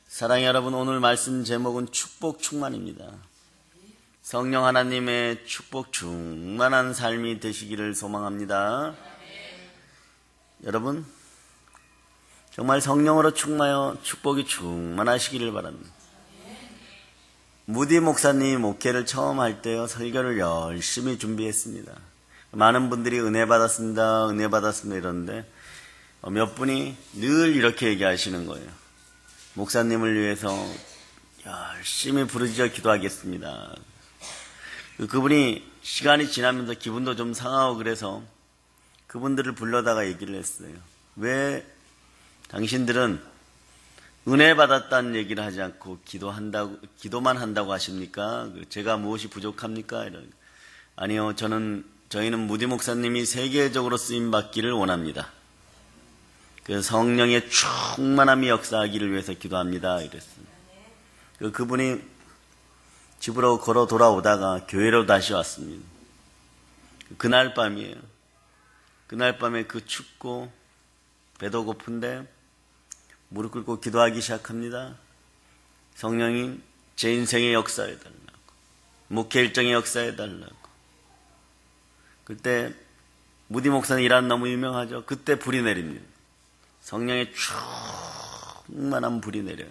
사랑의 여러분, 오늘 말씀 제목은 축복 충만입니다. 성령 하나님의 축복 충만한 삶이 되시기를 소망합니다. 여러분, 정말 성령으로 충만하여 축복이 충만하시기를 바랍니다. 무디 목사님이 목회를 처음 할 때요, 설교를 열심히 준비했습니다. 많은 분들이 은혜 받았습니다, 은혜 받았습니다 이러는데 몇 분이 늘 이렇게 얘기하시는 거예요. 목사님을 위해서 열심히 부르짖어 기도하겠습니다. 그분이 시간이 지나면서 기분도 좀 상하고 그래서 그분들을 불러다가 얘기를 했어요. 왜 당신들은 은혜 받았다는 얘기를 하지 않고 기도만 한다고 하십니까? 제가 무엇이 부족합니까? 아니요, 저희는 무디 목사님이 세계적으로 쓰임 받기를 원합니다. 그 성령의 충만함이 역사하기를 위해서 기도합니다. 이랬습니다. 그분이 집으로 걸어 돌아오다가 교회로 다시 왔습니다. 그날 밤이에요. 그날 밤에 춥고 배도 고픈데 무릎 꿇고 기도하기 시작합니다. 성령님, 제 인생의 역사해달라고, 목회 일정의 역사해달라고. 그때 무디 목사님 일하는 너무 유명하죠. 그때 불이 내립니다. 성령의 충만한 불이 내려요.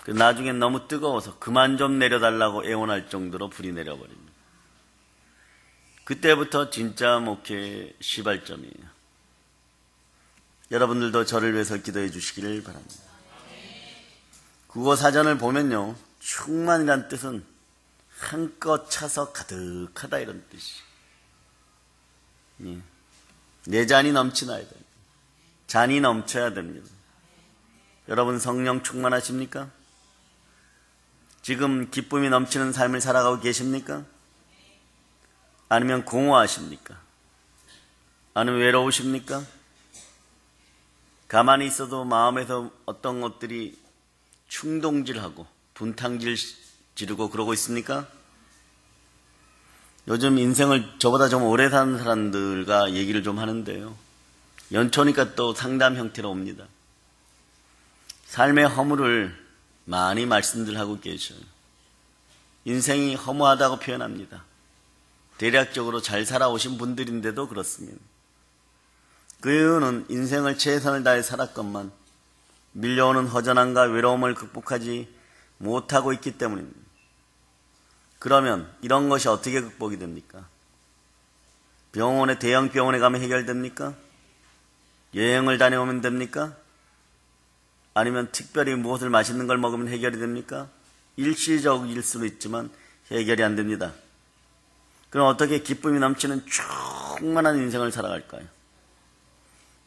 나중에 너무 뜨거워서 그만 좀 내려달라고 애원할 정도로 불이 내려버립니다. 그때부터 진짜 목회 시발점이에요. 여러분들도 저를 위해서 기도해 주시기를 바랍니다. 국어 사전을 보면요, 충만이란 뜻은 한껏 차서 가득하다 이런 뜻이에요. 내 잔이 넘치나야 돼요. 잔이 넘쳐야 됩니다. 여러분 성령 충만하십니까? 지금 기쁨이 넘치는 삶을 살아가고 계십니까? 아니면 공허하십니까? 아니면 외로우십니까? 가만히 있어도 마음에서 어떤 것들이 충동질하고 분탕질 지르고 그러고 있습니까? 요즘 인생을 저보다 좀 오래 사는 사람들과 얘기를 좀 하는데요, 연초니까 또 상담 형태로 옵니다. 삶의 허물을 많이 말씀들 하고 계셔요. 인생이 허무하다고 표현합니다. 대략적으로 잘 살아오신 분들인데도 그렇습니다. 그 이유는 인생을 최선을 다해 살았건만 밀려오는 허전함과 외로움을 극복하지 못하고 있기 때문입니다. 그러면 이런 것이 어떻게 극복이 됩니까? 대형 병원에 가면 해결됩니까? 여행을 다녀오면 됩니까? 아니면 특별히 무엇을 맛있는 걸 먹으면 해결이 됩니까? 일시적일 수도 있지만 해결이 안 됩니다. 그럼 어떻게 기쁨이 넘치는 충만한 인생을 살아갈까요?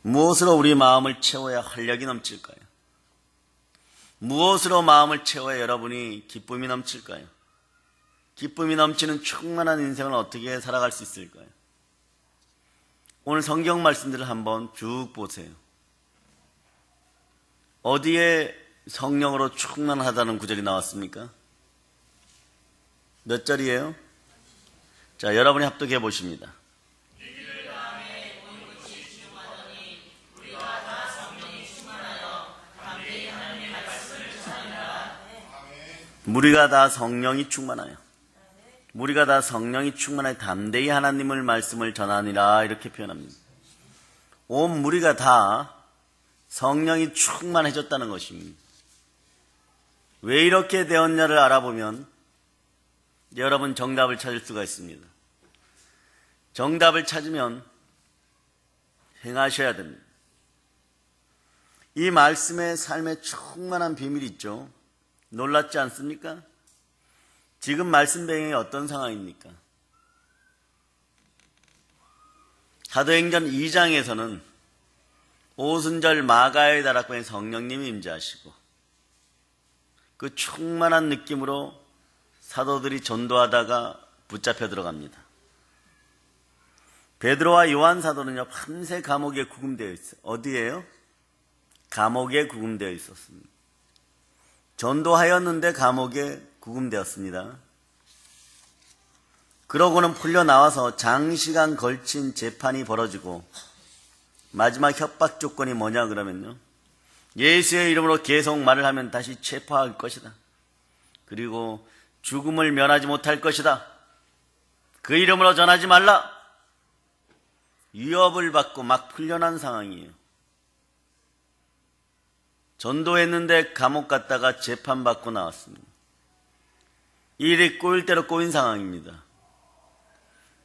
무엇으로 우리 마음을 채워야 활력이 넘칠까요? 무엇으로 마음을 채워야 여러분이 기쁨이 넘칠까요? 기쁨이 넘치는 충만한 인생을 어떻게 살아갈 수 있을까요? 오늘 성경 말씀들을 한번 쭉 보세요. 어디에 성령으로 충만하다는 구절이 나왔습니까? 몇 절이에요? 자, 여러분이 합독해 보십니다. 무리가 다 성령이 충만하여. 우리가 다 성령이 충만하여 담대히 하나님의 말씀을 전하니라 이렇게 표현합니다. 온 무리가 다 성령이 충만해졌다는 것입니다. 왜 이렇게 되었냐를 알아보면 여러분 정답을 찾을 수가 있습니다. 정답을 찾으면 행하셔야 됩니다. 이 말씀의 삶에 충만한 비밀이 있죠. 놀랍지 않습니까? 지금 말씀 배경이 어떤 상황입니까? 사도행전 2장에서는 오순절 마가의 다락방에 성령님이 임재하시고 그 충만한 느낌으로 사도들이 전도하다가 붙잡혀 들어갑니다. 베드로와 요한 사도는요, 밤새 감옥에 구금되어 있어요. 어디예요? 감옥에 구금되어 있었습니다. 전도하였는데 감옥에 구금되었습니다. 그러고는 풀려 나와서 장시간 걸친 재판이 벌어지고 마지막 협박 조건이 뭐냐 그러면요, 예수의 이름으로 계속 말을 하면 다시 체포할 것이다. 그리고 죽음을 면하지 못할 것이다. 그 이름으로 전하지 말라. 위협을 받고 막 풀려난 상황이에요. 전도했는데 감옥 갔다가 재판받고 나왔습니다. 일이 꼬일 대로 꼬인 상황입니다.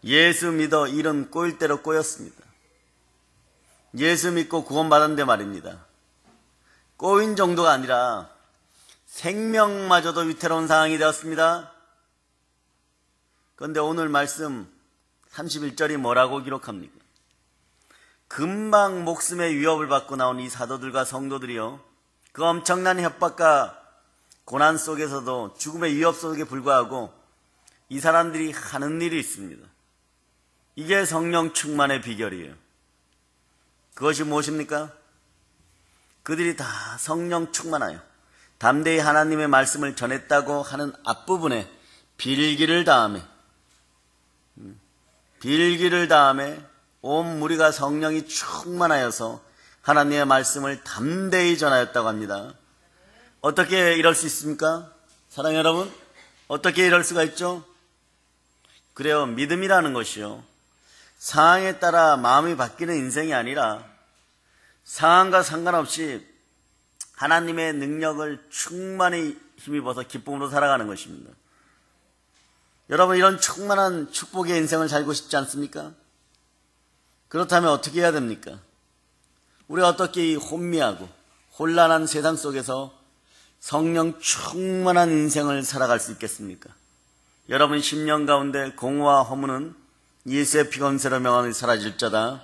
예수 믿어 일은 꼬일 대로 꼬였습니다. 예수 믿고 구원받았는데 말입니다. 꼬인 정도가 아니라 생명마저도 위태로운 상황이 되었습니다. 그런데 오늘 말씀 31절이 뭐라고 기록합니까? 금방 목숨의 위협을 받고 나온 이 사도들과 성도들이요, 그 엄청난 협박과 고난 속에서도 죽음의 위협 속에 불구하고 이 사람들이 하는 일이 있습니다. 이게 성령 충만의 비결이에요. 그것이 무엇입니까? 그들이 다 성령 충만하여 담대히 하나님의 말씀을 전했다고 하는 앞부분에 빌기를 다음에 온 무리가 성령이 충만하여서 하나님의 말씀을 담대히 전하였다고 합니다. 어떻게 이럴 수 있습니까? 사랑하는 여러분, 어떻게 이럴 수가 있죠? 그래요, 믿음이라는 것이요, 상황에 따라 마음이 바뀌는 인생이 아니라 상황과 상관없이 하나님의 능력을 충만히 힘입어서 기쁨으로 살아가는 것입니다. 여러분, 이런 충만한 축복의 인생을 살고 싶지 않습니까? 그렇다면 어떻게 해야 됩니까? 우리가 어떻게 이 혼미하고 혼란한 세상 속에서 성령 충만한 인생을 살아갈 수 있겠습니까? 여러분 심령 가운데 공허와 허무는 예수의 피 검세로 명하는 사라질 자다.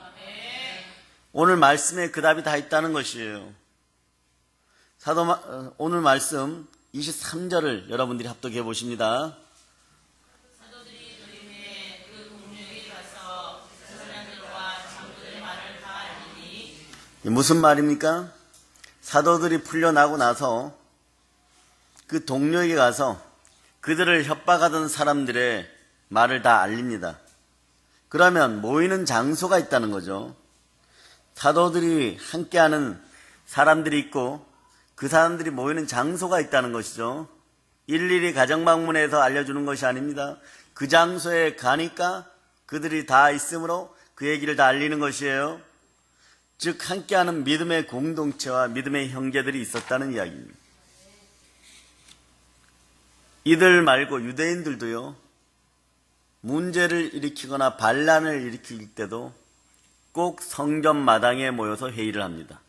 오늘 말씀에 그 답이 다 있다는 것이에요. 오늘 말씀 23절을 여러분들이 합독해 보십니다. 사도들이 도림에 그 동료에게 가서 제사장들과 장로들의 말을 다 알리니. 무슨 말입니까? 사도들이 풀려나고 나서 그 동료에게 가서 그들을 협박하던 사람들의 말을 다 알립니다. 그러면 모이는 장소가 있다는 거죠. 사도들이 함께하는 사람들이 있고 그 사람들이 모이는 장소가 있다는 것이죠. 일일이 가정방문해서 알려주는 것이 아닙니다. 그 장소에 가니까 그들이 다 있으므로 그 얘기를 다 알리는 것이에요. 즉 함께하는 믿음의 공동체와 믿음의 형제들이 있었다는 이야기입니다. 이들 말고 유대인들도요, 문제를 일으키거나 반란을 일으킬 때도 꼭 성전 마당에 모여서 회의를 합니다.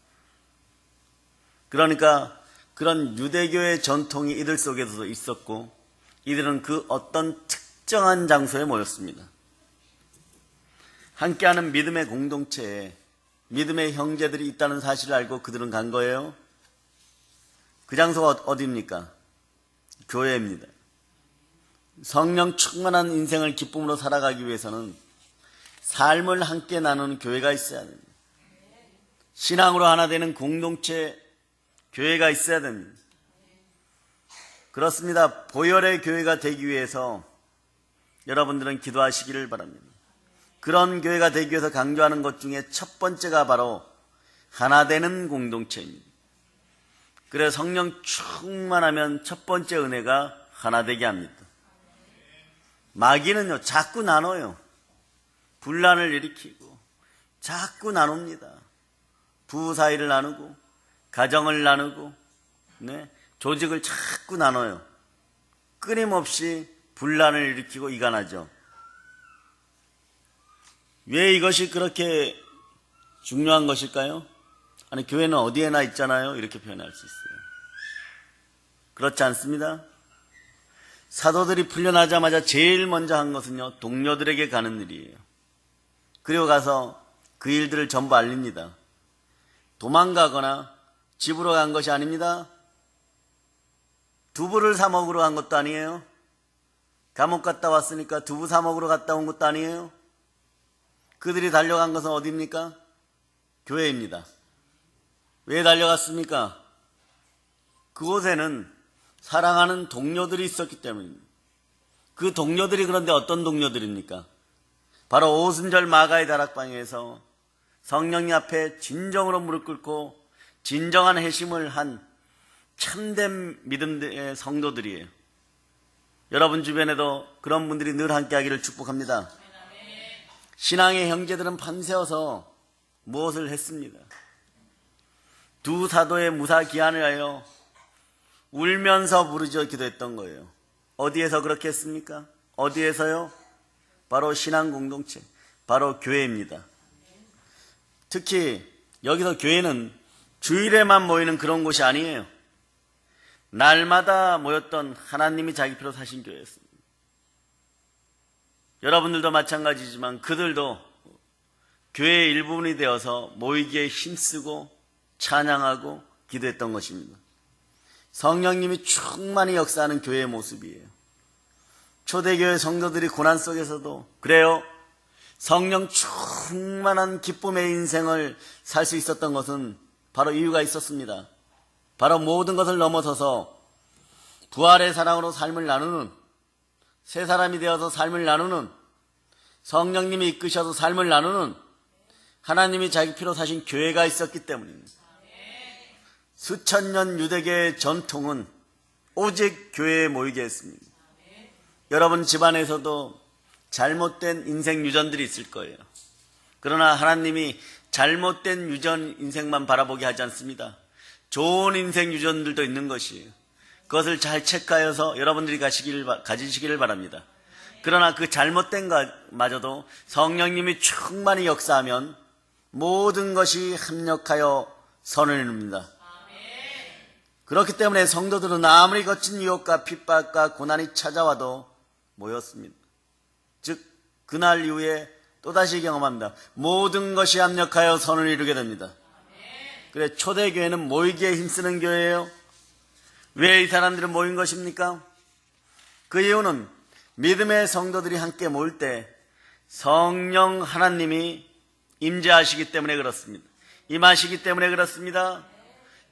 그러니까 그런 유대교의 전통이 이들 속에서도 있었고 이들은 그 어떤 특정한 장소에 모였습니다. 함께하는 믿음의 공동체에 믿음의 형제들이 있다는 사실을 알고 그들은 간 거예요. 그 장소가 어디입니까? 교회입니다. 성령 충만한 인생을 기쁨으로 살아가기 위해서는 삶을 함께 나누는 교회가 있어야 됩니다. 신앙으로 하나 되는 공동체, 교회가 있어야 됩니다. 그렇습니다. 보혈의 교회가 되기 위해서 여러분들은 기도하시기를 바랍니다. 그런 교회가 되기 위해서 강조하는 것 중에 첫 번째가 바로 하나 되는 공동체입니다. 그래서 성령 충만하면 첫 번째 은혜가 하나 되게 합니다. 마귀는요, 자꾸 나눠요. 분란을 일으키고 자꾸 나눕니다. 부부 사이를 나누고 가정을 나누고 조직을 자꾸 나눠요. 끊임없이 분란을 일으키고 이간하죠. 왜 이것이 그렇게 중요한 것일까요? 아니, 교회는 어디에나 있잖아요. 이렇게 표현할 수 있어요. 그렇지 않습니다. 사도들이 풀려나자마자 제일 먼저 한 것은요, 동료들에게 가는 일이에요. 그리고 가서 그 일들을 전부 알립니다. 도망가거나 집으로 간 것이 아닙니다. 두부를 사 먹으러 간 것도 아니에요. 감옥 갔다 왔으니까 두부 사 먹으러 갔다 온 것도 아니에요. 그들이 달려간 것은 어디입니까? 교회입니다. 왜 달려갔습니까? 그곳에는 사랑하는 동료들이 있었기 때문입니다. 그 동료들이 그런데 어떤 동료들입니까? 바로 오순절 마가의 다락방에서 성령님 앞에 진정으로 무릎 꿇고 진정한 회심을 한 참된 믿음의 성도들이에요. 여러분 주변에도 그런 분들이 늘 함께하기를 축복합니다. 신앙의 형제들은 밤새워서 무엇을 했습니다. 두 사도의 무사 기한을 하여 울면서 부르짖어 기도했던 거예요. 어디에서 그렇게 했습니까? 어디에서요? 바로 신앙 공동체, 바로 교회입니다. 특히 여기서 교회는 주일에만 모이는 그런 곳이 아니에요. 날마다 모였던 하나님이 자기 피로 사신 교회였습니다. 여러분들도 마찬가지지만 그들도 교회의 일부분이 되어서 모이기에 힘쓰고 찬양하고 기도했던 것입니다. 성령님이 충만히 역사하는 교회의 모습이에요. 초대교회 성도들이 고난 속에서도 그래요. 성령 충만한 기쁨의 인생을 살 수 있었던 것은 바로 이유가 있었습니다. 바로 모든 것을 넘어서서 부활의 사랑으로 삶을 나누는, 새 사람이 되어서 삶을 나누는, 성령님이 이끄셔서 삶을 나누는 하나님이 자기 피로 사신 교회가 있었기 때문입니다. 수천 년 유대계의 전통은 오직 교회에 모이게 했습니다. 여러분 집안에서도 잘못된 인생 유전들이 있을 거예요. 그러나 하나님이 잘못된 유전 인생만 바라보게 하지 않습니다. 좋은 인생 유전들도 있는 것이에요. 그것을 잘 체크하여서 여러분들이 가지시기를 바랍니다. 그러나 그 잘못된 것마저도 성령님이 충만히 역사하면 모든 것이 합력하여 선을 이룹니다. 그렇기 때문에 성도들은 아무리 거친 유혹과 핍박과 고난이 찾아와도 모였습니다. 즉 그날 이후에 또다시 경험합니다. 모든 것이 합력하여 선을 이루게 됩니다. 그래 초대교회는 모이기에 힘쓰는 교회예요. 왜 이 사람들은 모인 것입니까? 그 이유는 믿음의 성도들이 함께 모일 때 성령 하나님이 임재하시기 때문에 그렇습니다. 임하시기 때문에 그렇습니다.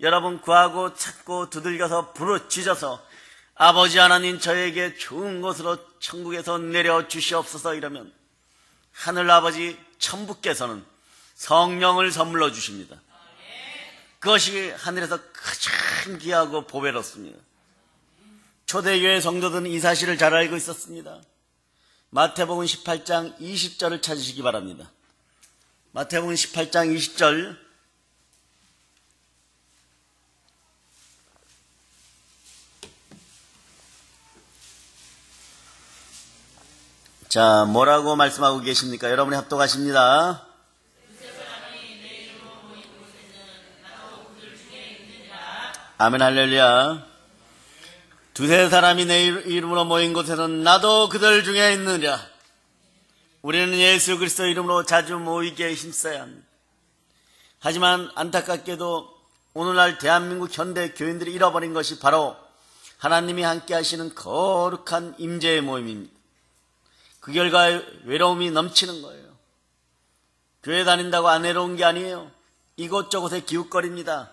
여러분 구하고 찾고 두들겨서 부르짖어서 아버지 하나님 저에게 좋은 곳으로 천국에서 내려 주시옵소서 이러면 하늘 아버지 천부께서는 성령을 선물로 주십니다. 그것이 하늘에서 가장 귀하고 보배롭습니다. 초대교회 성도들은 이 사실을 잘 알고 있었습니다. 마태복음 18장 20절을 찾으시기 바랍니다. 마태복음 18장 20절 자, 뭐라고 말씀하고 계십니까? 여러분이 합독하십니다. 아멘 할렐루야. 두세 사람이 내 이름으로 모인 곳에는 나도 그들 중에 있느니라. 우리는 예수 그리스도 이름으로 자주 모이기에 힘써야 합니다. 하지만 안타깝게도 오늘날 대한민국 현대 교인들이 잃어버린 것이 바로 하나님이 함께 하시는 거룩한 임재의 모임입니다. 그 결과 외로움이 넘치는 거예요. 교회 다닌다고 안 외로운 게 아니에요. 이곳저곳에 기웃거립니다.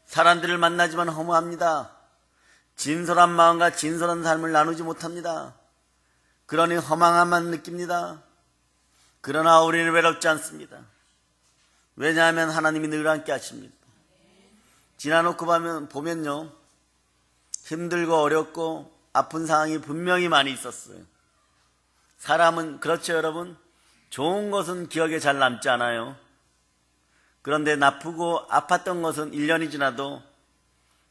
사람들을 만나지만 허무합니다. 진솔한 마음과 진솔한 삶을 나누지 못합니다. 그러니 허망함만 느낍니다. 그러나 우리는 외롭지 않습니다. 왜냐하면 하나님이 늘 함께 하십니다. 지나놓고 보면요. 힘들고 어렵고 아픈 상황이 분명히 많이 있었어요. 사람은 그렇죠 여러분? 좋은 것은 기억에 잘 남지 않아요. 그런데 나쁘고 아팠던 것은 1년이 지나도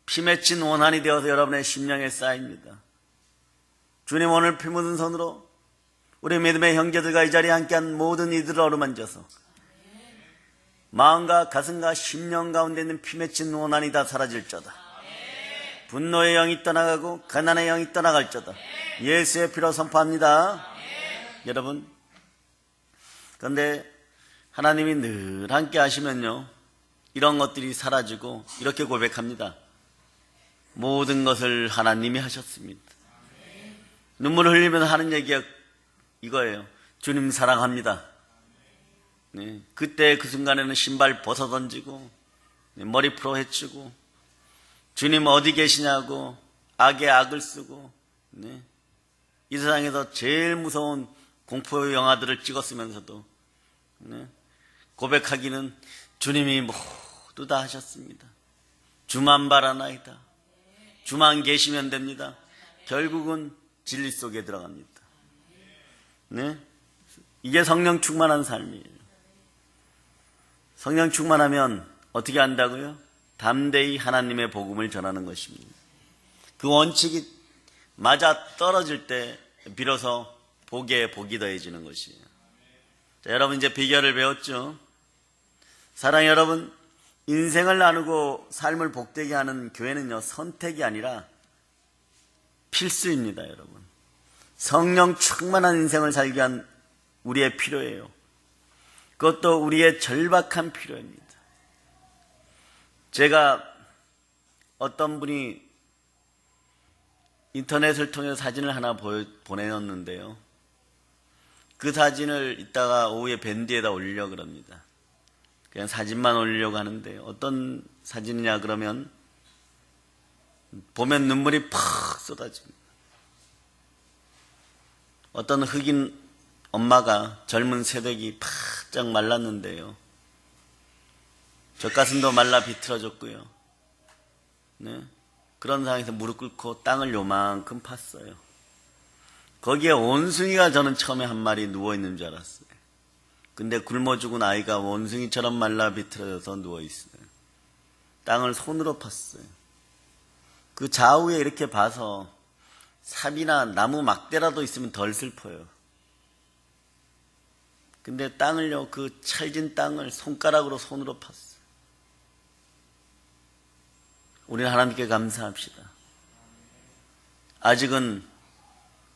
피 맺힌 원한이 되어서 여러분의 심령에 쌓입니다. 주님 오늘 피 묻은 손으로 우리 믿음의 형제들과 이 자리에 함께한 모든 이들을 어루만져서 마음과 가슴과 심령 가운데 있는 피 맺힌 원한이 다 사라질저다. 분노의 영이 떠나가고 가난의 영이 떠나갈저다. 예수의 피로 선포합니다. 여러분, 그런데 하나님이 늘 함께 하시면요 이런 것들이 사라지고 이렇게 고백합니다. 모든 것을 하나님이 하셨습니다. 눈물을 흘리면서 하는 얘기가 이거예요. 주님 사랑합니다. 네, 그때 그 순간에는 신발 벗어던지고 머리 풀어 헤치고 주님 어디 계시냐고 악에 악을 쓰고 네, 이 세상에서 제일 무서운 공포 영화들을 찍었으면서도 네, 고백하기는 주님이 바쁘다 하셨습니다. 주만 바라나이다. 주만 계시면 됩니다. 결국은 진리 속에 들어갑니다. 네? 이게 성령 충만한 삶이에요. 성령 충만하면 어떻게 한다고요? 담대히 하나님의 복음을 전하는 것입니다. 그 원칙이 맞아 떨어질 때 비로소 복에 복이 더해지는 것이에요. 자, 여러분 이제 비결을 배웠죠? 사랑 여러분, 인생을 나누고 삶을 복되게 하는 교회는요, 선택이 아니라 필수입니다, 여러분. 성령 충만한 인생을 살기 위한 우리의 필요예요. 그것도 우리의 절박한 필요입니다. 제가 어떤 분이 인터넷을 통해 사진을 하나 보내놨는데요. 그 사진을 이따가 오후에 밴드에다 올리려고 그럽니다. 그냥 사진만 올리려고 하는데 어떤 사진이냐 그러면 보면 눈물이 팍 쏟아집니다. 어떤 흑인 엄마가 젊은 새댁이 바짝 말랐는데요. 젖가슴도 말라 비틀어졌고요. 네? 그런 상황에서 무릎 꿇고 땅을 요만큼 팠어요. 거기에 원숭이가 저는 처음에 한 마리 누워있는 줄 알았어요. 근데 굶어 죽은 아이가 원숭이처럼 말라 비틀어져서 누워있어요. 땅을 손으로 팠어요. 그 좌우에 이렇게 봐서 삽이나 나무 막대라도 있으면 덜 슬퍼요. 근데 땅을요, 그 찰진 땅을 손가락으로 손으로 팠어요. 우리는 하나님께 감사합시다. 아직은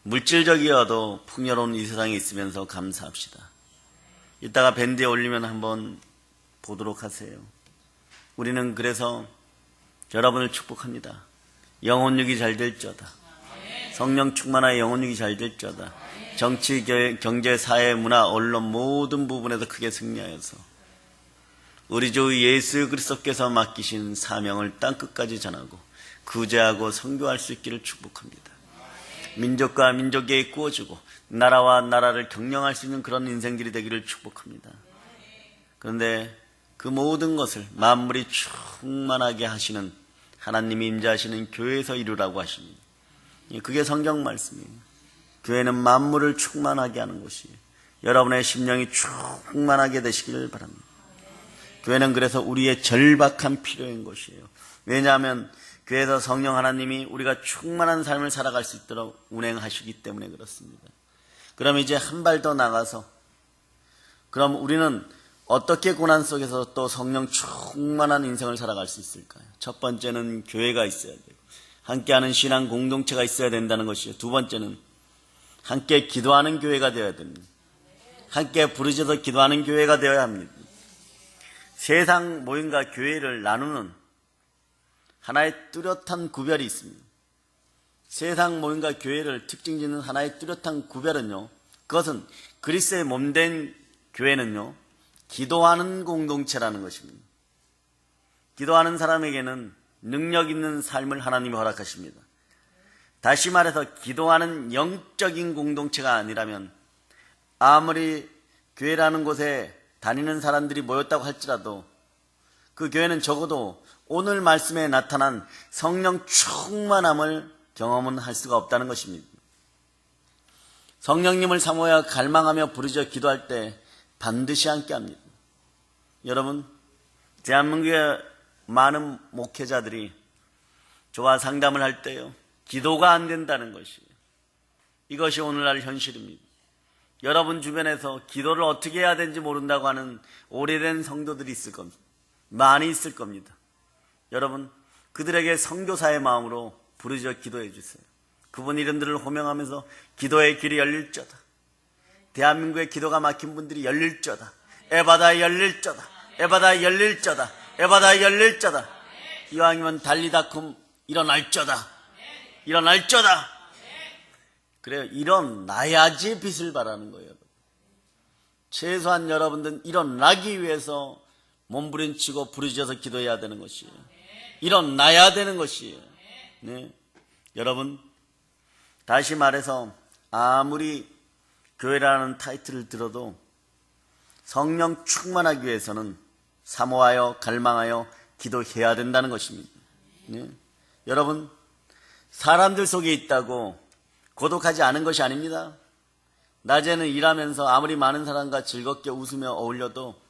물질적이어도 풍요로운 이 세상에 있으면서 감사합시다. 이따가 밴드에 올리면 한번 보도록 하세요. 우리는 그래서 여러분을 축복합니다. 영혼육이 잘 될저다. 성령 충만하여 영혼육이 잘 될저다. 정치, 경제, 사회, 문화, 언론 모든 부분에서 크게 승리하여서 우리 주 예수 그리스도께서 맡기신 사명을 땅끝까지 전하고 구제하고 선교할 수 있기를 축복합니다. 민족과 민족에 구워주고 나라와 나라를 경영할 수 있는 그런 인생들이 되기를 축복합니다. 그런데 그 모든 것을 만물이 충만하게 하시는 하나님이 임재하시는 교회에서 이루라고 하십니다. 그게 성경 말씀이에요. 교회는 만물을 충만하게 하는 곳이에요. 여러분의 심령이 충만하게 되시기를 바랍니다. 교회는 그래서 우리의 절박한 필요인 것이에요. 왜냐하면 교회에서 성령 하나님이 우리가 충만한 삶을 살아갈 수 있도록 운행하시기 때문에 그렇습니다. 그럼 이제 한 발 더 나가서 그럼 우리는 어떻게 고난 속에서 또 성령 충만한 인생을 살아갈 수 있을까요? 첫 번째는 교회가 있어야 되고 함께하는 신앙 공동체가 있어야 된다는 것이요. 두 번째는 함께 기도하는 교회가 되어야 됩니다. 함께 부르짖어 기도하는 교회가 되어야 합니다. 세상 모임과 교회를 나누는 하나의 뚜렷한 구별이 있습니다. 세상 모임과 교회를 특징짓는 하나의 뚜렷한 구별은요, 그것은 그리스도의 몸된 교회는요, 기도하는 공동체라는 것입니다. 기도하는 사람에게는 능력 있는 삶을 하나님이 허락하십니다. 다시 말해서 기도하는 영적인 공동체가 아니라면 아무리 교회라는 곳에 다니는 사람들이 모였다고 할지라도 그 교회는 적어도 오늘 말씀에 나타난 성령 충만함을 경험은 할 수가 없다는 것입니다. 성령님을 사모하여 갈망하며 부르짖어 기도할 때 반드시 함께합니다. 여러분, 대한민국의 많은 목회자들이 저와 상담을 할 때요, 기도가 안 된다는 것이에요. 이것이 오늘날 현실입니다. 여러분 주변에서 기도를 어떻게 해야 되는지 모른다고 하는 오래된 성도들이 있을 겁니다. 많이 있을 겁니다. 여러분, 그들에게 선교사의 마음으로 부르짖어 기도해 주세요. 그분 이름들을 호명하면서 기도의 길이 열릴저다. 대한민국의 기도가 막힌 분들이 열릴저다. 에바다 열릴저다. 에바다 열릴저다. 에바다 열릴저다. 이왕이면 달리다쿰 일어날저다. 일어날저다. 그래요. 일어나야지 빛을 발하는 거예요. 최소한 여러분들은 일어나기 위해서 몸부림치고 부르짖어서 기도해야 되는 것이에요. 일어나야 되는 것이에요. 네. 여러분, 다시 말해서 아무리 교회라는 타이틀을 들어도 성령 충만하기 위해서는 사모하여 갈망하여 기도해야 된다는 것입니다. 네? 여러분, 사람들 속에 있다고 고독하지 않은 것이 아닙니다. 낮에는 일하면서 아무리 많은 사람과 즐겁게 웃으며 어울려도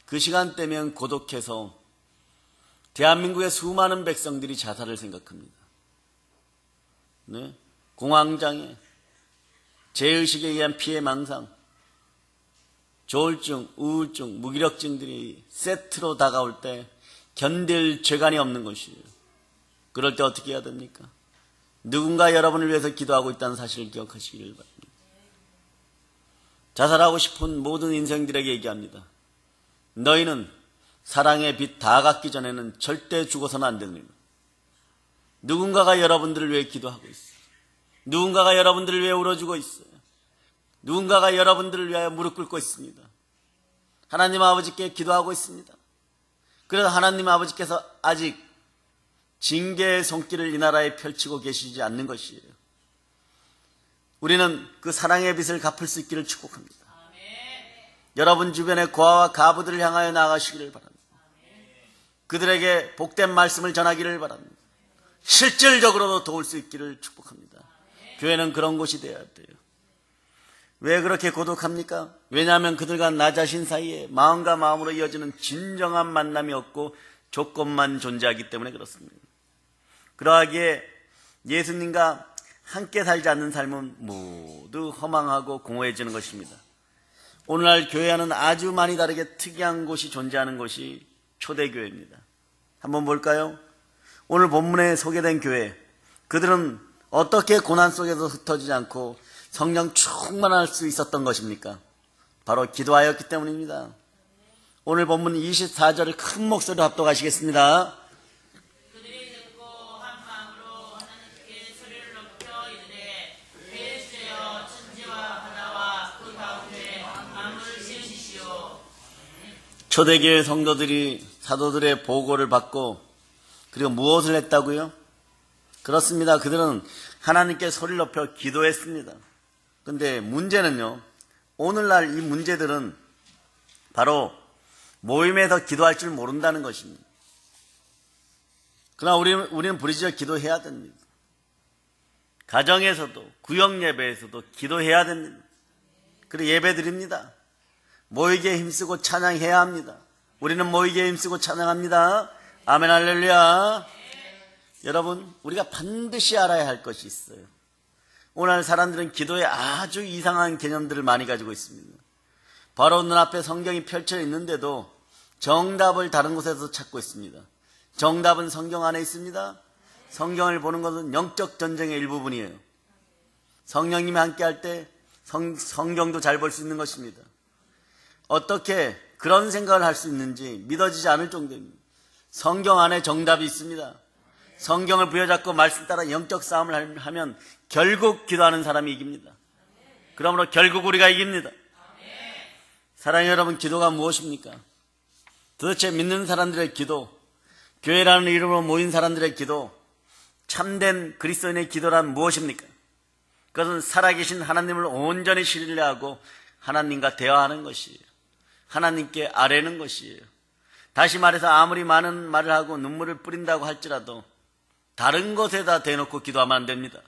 그 시간대면 고독해서 대한민국의 수많은 백성들이 자살을 생각합니다. 네? 공황장애, 죄의식에 의한 피해 망상, 조울증, 우울증, 무기력증들이 세트로 다가올 때 견딜 죄관이 없는 것이에요. 그럴 때 어떻게 해야 됩니까? 누군가 여러분을 위해서 기도하고 있다는 사실을 기억하시기를 바랍니다. 자살하고 싶은 모든 인생들에게 얘기합니다. 너희는 사랑의 빛 다 갖기 전에는 절대 죽어서는 안 됩니다. 누군가가 여러분들을 위해 기도하고 있어요. 누군가가 여러분들을 위해 울어주고 있어요. 누군가가 여러분들을 위하여 무릎 꿇고 있습니다. 하나님 아버지께 기도하고 있습니다. 그래서 하나님 아버지께서 아직 징계의 손길을 이 나라에 펼치고 계시지 않는 것이에요. 우리는 그 사랑의 빛을 갚을 수 있기를 축복합니다. 여러분 주변의 고아와 가부들을 향하여 나아가시기를 바랍니다. 그들에게 복된 말씀을 전하기를 바랍니다. 실질적으로도 도울 수 있기를 축복합니다. 교회는 그런 곳이 되어야 돼요. 왜 그렇게 고독합니까? 왜냐하면 그들과 나 자신 사이에 마음과 마음으로 이어지는 진정한 만남이 없고 조건만 존재하기 때문에 그렇습니다. 그러하기에 예수님과 함께 살지 않는 삶은 모두 허망하고 공허해지는 것입니다. 오늘날 교회와는 아주 많이 다르게 특이한 곳이 존재하는 것이 초대교회입니다. 한번 볼까요? 오늘 본문에 소개된 교회, 그들은 어떻게 고난 속에서 흩어지지 않고 성령 충만할 수 있었던 것입니까? 바로 기도하였기 때문입니다. 오늘 본문 24절을 큰 목소리로 합독하시겠습니다. 그들이 듣고 한 마음으로 하나님께 소리를 높여 이르되 내 주여 천지와 바다와 그 가운데 만물을 지으시오. 초대교회 성도들이 사도들의 보고를 받고 그리고 무엇을 했다고요? 그렇습니다. 그들은 하나님께 소리를 높여 기도했습니다. 근데 문제는요, 오늘날 이 문제들은 바로 모임에서 기도할 줄 모른다는 것입니다. 그러나 우리는 부르짖어 기도해야 됩니다. 가정에서도, 구역 예배에서도 기도해야 됩니다. 그리고 예배 드립니다. 모이기에 힘쓰고 찬양해야 합니다. 우리는 모이기에 힘쓰고 찬양합니다. 아멘 할렐루야. 여러분, 우리가 반드시 알아야 할 것이 있어요. 오늘 사람들은 기도에 아주 이상한 개념들을 많이 가지고 있습니다. 바로 눈앞에 성경이 펼쳐 있는데도 정답을 다른 곳에서 찾고 있습니다. 정답은 성경 안에 있습니다. 성경을 보는 것은 영적 전쟁의 일부분이에요. 성령님이 함께 할 때 성경도 잘 볼 수 있는 것입니다. 어떻게 그런 생각을 할 수 있는지 믿어지지 않을 정도입니다. 성경 안에 정답이 있습니다. 성경을 부여잡고 말씀 따라 영적 싸움을 하면 결국 기도하는 사람이 이깁니다. 그러므로 결국 우리가 이깁니다. 사랑하는 여러분, 기도가 무엇입니까? 도대체 믿는 사람들의 기도, 교회라는 이름으로 모인 사람들의 기도, 참된 그리스도인의 기도란 무엇입니까? 그것은 살아계신 하나님을 온전히 신뢰하고 하나님과 대화하는 것이에요. 하나님께 아뢰는 것이에요. 다시 말해서 아무리 많은 말을 하고 눈물을 뿌린다고 할지라도 다른 것에다 대놓고 기도하면 안 됩니다.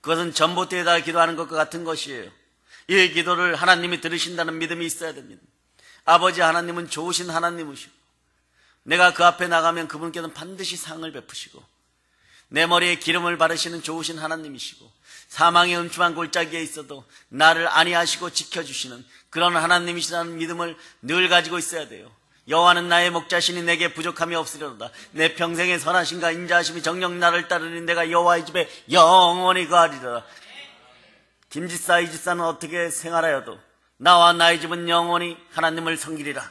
그것은 전봇대에다 기도하는 것과 같은 것이에요. 이 기도를 하나님이 들으신다는 믿음이 있어야 됩니다. 아버지 하나님은 좋으신 하나님이시고 내가 그 앞에 나가면 그분께서는 반드시 상을 베푸시고 내 머리에 기름을 바르시는 좋으신 하나님이시고 사망의 음침한 골짜기에 있어도 나를 안위하시고 지켜주시는 그런 하나님이시라는 믿음을 늘 가지고 있어야 돼요. 여호와는 나의 목자시니 내게 부족함이 없으리로다. 내 평생의 선하심과 인자하심이 정녕 나를 따르니 내가 여호와의 집에 영원히 거하리로다. 김집사 이집사는 어떻게 생활하여도 나와 나의 집은 영원히 하나님을 섬기리라.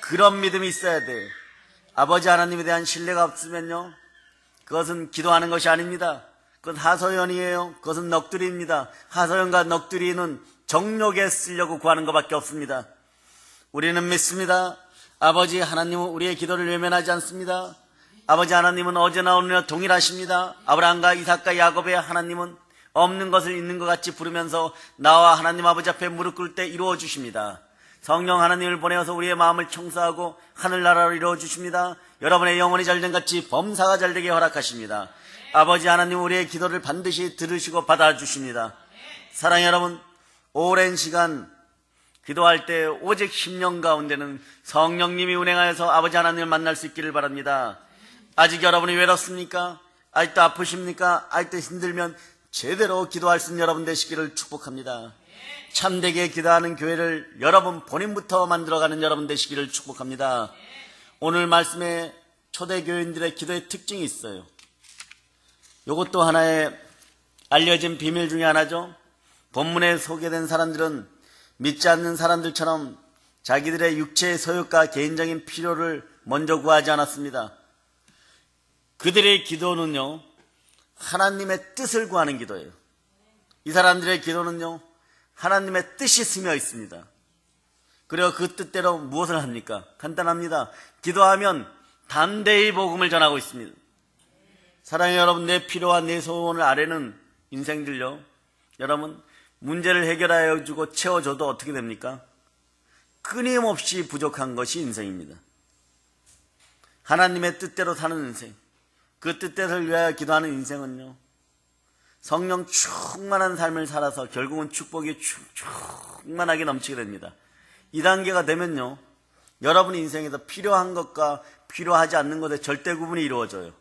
그런 믿음이 있어야 돼요. 아버지 하나님에 대한 신뢰가 없으면요, 그것은 기도하는 것이 아닙니다. 그건 하소연이에요. 그것은 넋두리입니다. 하소연과 넋두리는 정욕에 쓰려고 구하는 것밖에 없습니다. 우리는 믿습니다. 아버지 하나님은 우리의 기도를 외면하지 않습니다. 아버지 하나님은 어제나 오늘이나 동일하십니다. 아브라함과 이삭과 야곱의 하나님은 없는 것을 있는 것 같이 부르면서 나와 하나님 아버지 앞에 무릎 꿇을 때 이루어 주십니다. 성령 하나님을 보내어서 우리의 마음을 청소하고 하늘나라로 이루어 주십니다. 여러분의 영혼이 잘된 같이 범사가 잘되게 허락하십니다. 아버지 하나님, 우리의 기도를 반드시 들으시고 받아주십니다. 사랑하는 여러분, 오랜 시간 기도할 때 오직 심령 가운데는 성령님이 운행하여서 아버지 하나님을 만날 수 있기를 바랍니다. 아직 여러분이 외롭습니까? 아직도 아프십니까? 아직도 힘들면 제대로 기도할 수 있는 여러분 되시기를 축복합니다. 참되게 기도하는 교회를 여러분 본인부터 만들어가는 여러분 되시기를 축복합니다. 오늘 말씀에 초대교인들의 기도의 특징이 있어요. 이것도 하나의 알려진 비밀 중에 하나죠. 본문에 소개된 사람들은 믿지 않는 사람들처럼 자기들의 육체의 소욕과 개인적인 필요를 먼저 구하지 않았습니다. 그들의 기도는요, 하나님의 뜻을 구하는 기도예요. 이 사람들의 기도는요, 하나님의 뜻이 스며 있습니다. 그리고 그 뜻대로 무엇을 합니까? 간단합니다. 기도하면 담대히 복음을 전하고 있습니다. 사랑하는 여러분, 내 필요와 내 소원을 아뢰는 인생들요, 여러분, 문제를 해결하여 주고 채워줘도 어떻게 됩니까? 끊임없이 부족한 것이 인생입니다. 하나님의 뜻대로 사는 인생, 그 뜻대로 위하여 기도하는 인생은요, 성령 충만한 삶을 살아서 결국은 축복이 충만하게 넘치게 됩니다. 이 단계가 되면요, 여러분 인생에서 필요한 것과 필요하지 않는 것의 절대 구분이 이루어져요.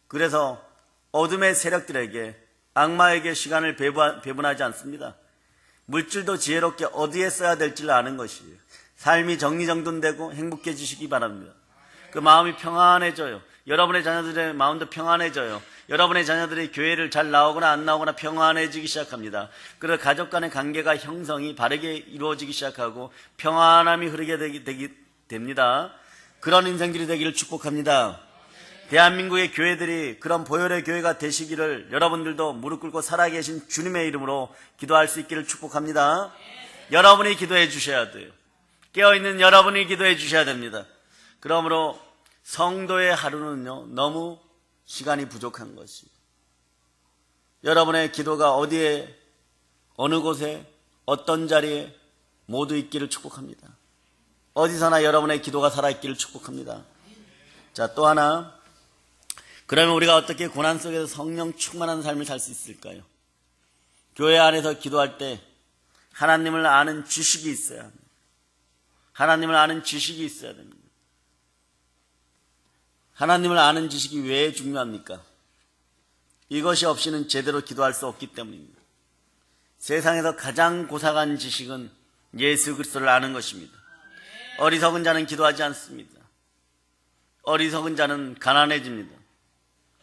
그래서 어둠의 세력들에게, 악마에게 시간을 배분하지 않습니다. 물질도 지혜롭게 어디에 써야 될지를 아는 것이에요. 삶이 정리정돈되고 행복해지시기 바랍니다. 그 마음이 평안해져요. 여러분의 자녀들의 마음도 평안해져요. 여러분의 자녀들이 교회를 잘 나오거나 안 나오거나 평안해지기 시작합니다. 그래서 가족 간의 관계가 형성이 바르게 이루어지기 시작하고 평안함이 흐르게 됩니다. 그런 인생들이 되기를 축복합니다. 대한민국의 교회들이 그런 보혈의 교회가 되시기를 여러분들도 무릎 꿇고 살아계신 주님의 이름으로 기도할 수 있기를 축복합니다. 여러분이 기도해 주셔야 돼요. 깨어있는 여러분이 기도해 주셔야 됩니다. 그러므로 성도의 하루는요, 너무 시간이 부족한 것이, 여러분의 기도가 어디에, 어느 곳에, 어떤 자리에 모두 있기를 축복합니다. 어디서나 여러분의 기도가 살아있기를 축복합니다. 자, 또 하나, 그러면 우리가 어떻게 고난 속에서 성령 충만한 삶을 살 수 있을까요? 교회 안에서 기도할 때 하나님을 아는 지식이 있어야 합니다. 하나님을 아는 지식이 있어야 됩니다. 하나님을 아는 지식이 왜 중요합니까? 이것이 없이는 제대로 기도할 수 없기 때문입니다. 세상에서 가장 고상한 지식은 예수 그리스도를 아는 것입니다. 어리석은 자는 기도하지 않습니다. 어리석은 자는 가난해집니다.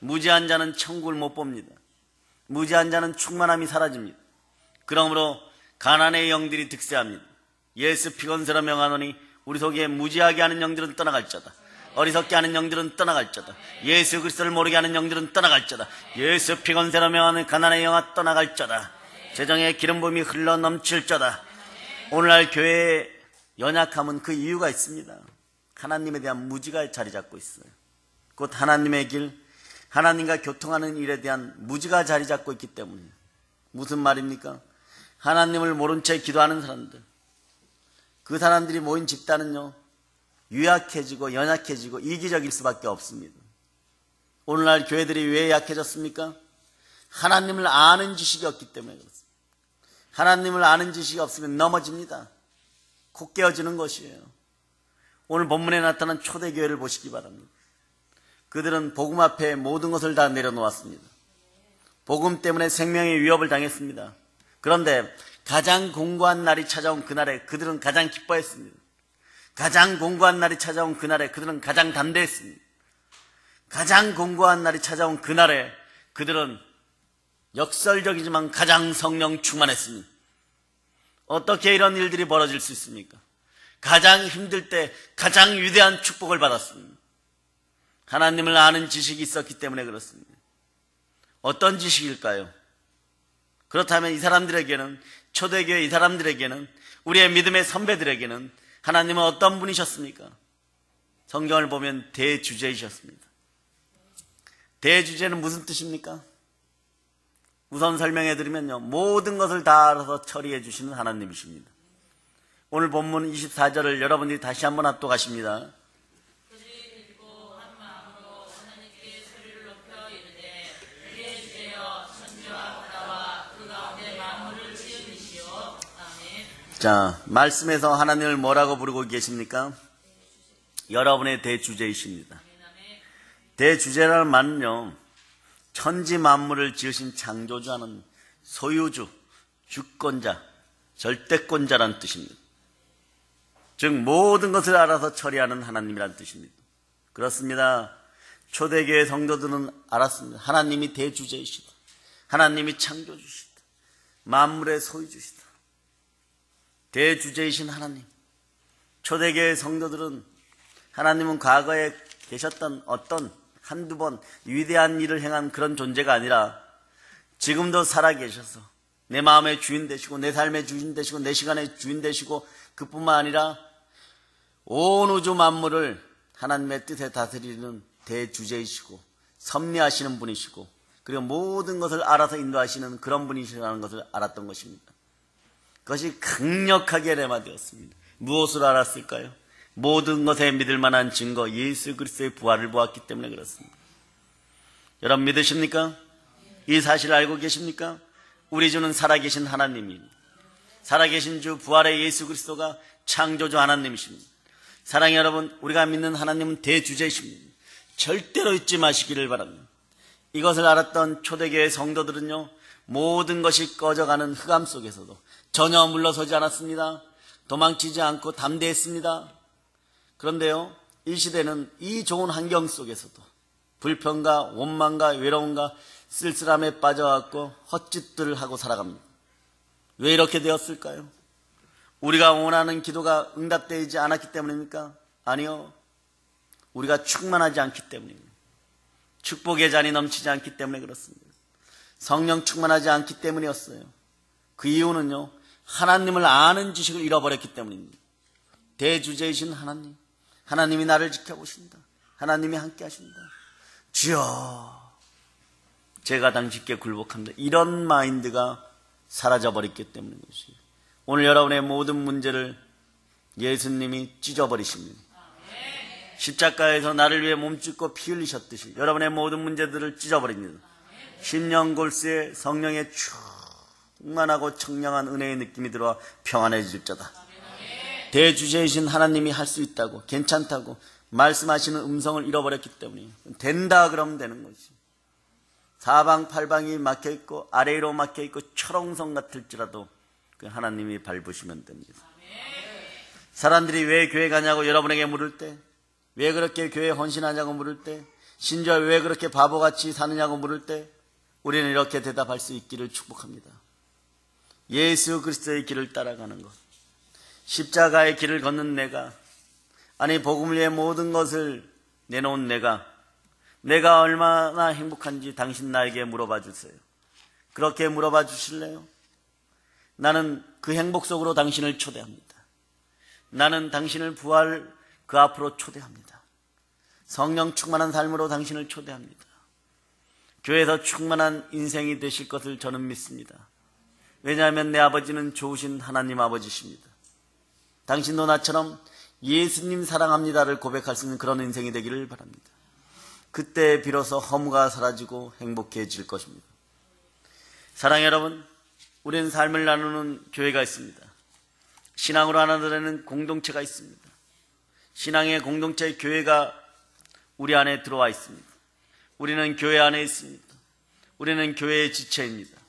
무지한 자는 천국을 못 봅니다. 무지한 자는 충만함이 사라집니다. 그러므로 가난의 영들이 득세합니다. 예수 피곤세로 명하노니 우리 속에 무지하게 하는 영들은 떠나갈지어다. 어리석게 하는 영들은 떠나갈지어다. 예수 그리스도를 모르게 하는 영들은 떠나갈지어다. 예수 피곤세로 명하는 가난의 영아 떠나갈지어다. 재정의 기름 부음이 흘러 넘칠지어다. 오늘날 교회의 연약함은 그 이유가 있습니다. 하나님에 대한 무지가 자리 잡고 있어요. 곧 하나님의 길, 하나님과 교통하는 일에 대한 무지가 자리 잡고 있기 때문이에요. 무슨 말입니까? 하나님을 모른 채 기도하는 사람들, 그 사람들이 모인 집단은요, 유약해지고 연약해지고 이기적일 수밖에 없습니다. 오늘날 교회들이 왜 약해졌습니까? 하나님을 아는 지식이 없기 때문에 그렇습니다. 하나님을 아는 지식이 없으면 넘어집니다. 곧 깨어지는 것이에요. 오늘 본문에 나타난 초대교회를 보시기 바랍니다. 그들은 복음 앞에 모든 것을 다 내려놓았습니다. 복음 때문에 생명의 위협을 당했습니다. 그런데 가장 공고한 날이 찾아온 그날에 그들은 가장 기뻐했습니다. 가장 공고한 날이 찾아온 그날에 그들은 가장 담대했습니다. 가장 공고한 날이 찾아온 그날에 그들은 역설적이지만 가장 성령 충만했습니다. 어떻게 이런 일들이 벌어질 수 있습니까? 가장 힘들 때 가장 위대한 축복을 받았습니다. 하나님을 아는 지식이 있었기 때문에 그렇습니다. 어떤 지식일까요? 그렇다면 이 사람들에게는, 초대교회 이 사람들에게는, 우리의 믿음의 선배들에게는 하나님은 어떤 분이셨습니까? 성경을 보면 대주제이셨습니다. 대주제는 무슨 뜻입니까? 우선 설명해 드리면요, 모든 것을 다 알아서 처리해 주시는 하나님이십니다. 오늘 본문 24절을 여러분들이 다시 한번 합독하십니다. 그들이 듣고 한 마음으로 하나님께 소리를 높여 이르되 우리의 주제여 천지와 바다와 그 가운데 만물을 지으시오. 아멘. 자, 말씀에서 하나님을 뭐라고 부르고 계십니까? 여러분의 대주제이십니다. 대주제라는 말은요, 천지 만물을 지으신 창조주하는 소유주, 주권자, 절대권자라는 뜻입니다. 즉 모든 것을 알아서 처리하는 하나님이라는 뜻입니다. 그렇습니다. 초대교회 성도들은 알았습니다. 하나님이 대주제이시다. 하나님이 창조주시다. 만물의 소유주시다. 대주제이신 하나님. 초대교회 성도들은 하나님은 과거에 계셨던 어떤 한두 번 위대한 일을 행한 그런 존재가 아니라 지금도 살아계셔서 내 마음의 주인 되시고 내 삶의 주인 되시고 내 시간의 주인 되시고 그뿐만 아니라 온 우주 만물을 하나님의 뜻에 다스리는 대주제이시고 섭리하시는 분이시고 그리고 모든 것을 알아서 인도하시는 그런 분이시라는 것을 알았던 것입니다. 그것이 강력하게 레마되었습니다. 무엇을 알았을까요? 모든 것에 믿을 만한 증거 예수 그리스도의 부활을 보았기 때문에 그렇습니다. 여러분 믿으십니까? 이 사실을 알고 계십니까? 우리 주는 살아계신 하나님입니다. 살아계신 주 부활의 예수 그리스도가 창조주 하나님이십니다. 사랑의 여러분, 우리가 믿는 하나님은 대주제이십니다. 절대로 잊지 마시기를 바랍니다. 이것을 알았던 초대교회 성도들은요, 모든 것이 꺼져가는 흑암 속에서도 전혀 물러서지 않았습니다. 도망치지 않고 담대했습니다. 그런데요, 이 시대는 이 좋은 환경 속에서도 불평과 원망과 외로움과 쓸쓸함에 빠져갖고 헛짓들을 하고 살아갑니다. 왜 이렇게 되었을까요? 우리가 원하는 기도가 응답되지 않았기 때문입니까? 아니요. 우리가 충만하지 않기 때문입니다. 축복의 잔이 넘치지 않기 때문에 그렇습니다. 성령 충만하지 않기 때문이었어요. 그 이유는요, 하나님을 아는 지식을 잃어버렸기 때문입니다. 대주제이신 하나님, 하나님이 나를 지켜보신다. 하나님이 함께 하신다. 주여, 제가 당신께 굴복합니다. 이런 마인드가 사라져버렸기 때문인 것이에요. 오늘 여러분의 모든 문제를 예수님이 찢어버리십니다. 십자가에서 나를 위해 몸짓고 피 흘리셨듯이 여러분의 모든 문제들을 찢어버립니다. 심령골수에 성령의 충만하고 청량한 은혜의 느낌이 들어와 평안해질 자다. 대주제이신 하나님이 할 수 있다고, 괜찮다고 말씀하시는 음성을 잃어버렸기 때문에 된다 그러면 되는 거지. 사방팔방이 막혀있고 아래로 막혀있고 철옹성 같을지라도 그 하나님이 밟으시면 됩니다. 사람들이 왜 교회 가냐고 여러분에게 물을 때, 왜 그렇게 교회에 헌신하냐고 물을 때, 심지어 왜 그렇게 바보같이 사느냐고 물을 때 우리는 이렇게 대답할 수 있기를 축복합니다. 예수 그리스도의 길을 따라가는 것, 십자가의 길을 걷는 내가, 아니 복음을 위해 모든 것을 내놓은 내가 얼마나 행복한지 당신 나에게 물어봐 주세요. 그렇게 물어봐 주실래요? 나는 그 행복 속으로 당신을 초대합니다. 나는 당신을 부활 그 앞으로 초대합니다. 성령 충만한 삶으로 당신을 초대합니다. 교회에서 충만한 인생이 되실 것을 저는 믿습니다. 왜냐하면 내 아버지는 좋으신 하나님 아버지십니다. 당신도 나처럼 예수님 사랑합니다를 고백할 수 있는 그런 인생이 되기를 바랍니다. 그때 비로소 허무가 사라지고 행복해질 것입니다. 사랑의 여러분, 우리는 삶을 나누는 교회가 있습니다. 신앙으로 하나 되는 공동체가 있습니다. 신앙의 공동체 교회가 우리 안에 들어와 있습니다. 우리는 교회 안에 있습니다. 우리는 교회의 지체입니다.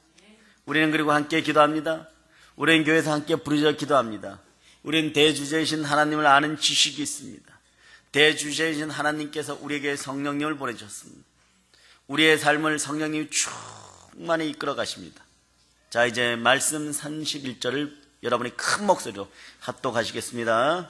우리는 그리고 함께 기도합니다. 우리는 교회에서 함께 부르짖어 기도합니다. 우리는 대주제이신 하나님을 아는 지식이 있습니다. 대주제이신 하나님께서 우리에게 성령님을 보내주셨습니다. 우리의 삶을 성령님이 충만히 이끌어 가십니다. 자, 이제 말씀 31절을 여러분이 큰 목소리로 합독하시겠습니다.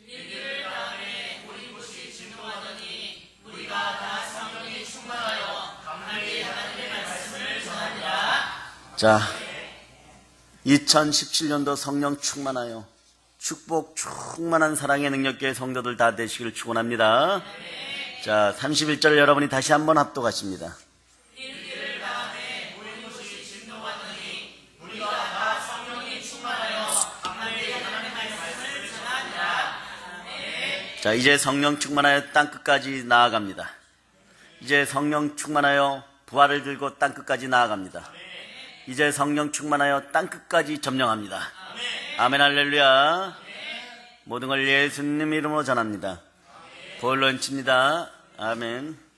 일기를 다음에 우리 곳이 증거하더니 우리가 다 성령이 충만하여 감사히 하나님의 말씀을 전하니라. 자, 2017년도 성령 충만하여 축복 충만한 사랑의 능력계 성도들 다 되시기를 축원합니다. 자, 31절 여러분이 다시 한번 합독하십니다. 일기를 다음에 우리 곳이 증거하더니 우리가 다 성령이 충만하여 감사히 하나님의 말씀을 자, 이제 성령 충만하여 땅끝까지 나아갑니다. 이제 성령 충만하여 부활을 들고 땅끝까지 나아갑니다. 이제 성령 충만하여 땅끝까지 점령합니다. 아멘 할렐루야. 모든 걸 예수님 이름으로 전합니다. 볼런칩니다. 아멘.